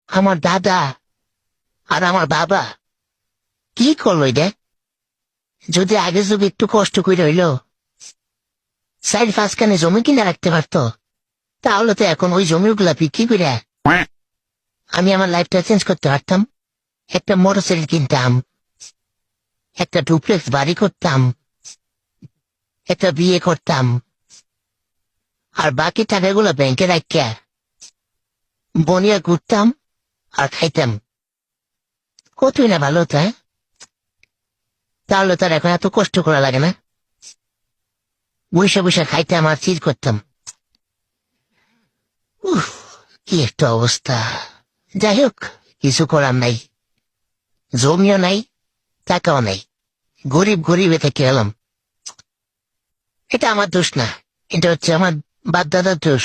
আমার দাদা আর আমার বাবা কি করলো এটা? যদি আগে যদি একটু কষ্ট করে হইলো 4-5 খানে জমি কিনে রাখতে পারতো, তাহলে তো এখন ওই জমিগুলা বিক্রি করে আমি আমার লাইফটা চেঞ্জ করতে পারতাম। একটা মোটরসাইকেল কিনতাম, একটা ডুপ্লেক্স বাড়ি করতাম, একটা বিয়ে করতাম, আর বাকি টাকাগুলো ব্যাংকে রাখিয়া বনিয়া ঘুরতাম আর খাইতাম। কতই না ভালো হতো, হ্যাঁ? তাহলে তার এখন এত কষ্ট করা লাগে না। বৈশা বৈশা খাইতাম আর চিজ করতাম। উফ, কি একটা অবস্থা। যাই হোক, কিছু করার নাই। জমিও নাই, টাকাও নাই। গরিব গরিবে থেকে এলাম। এটা আমার দোষ না, এটা হচ্ছে আমার বাপ দাদার দোষ।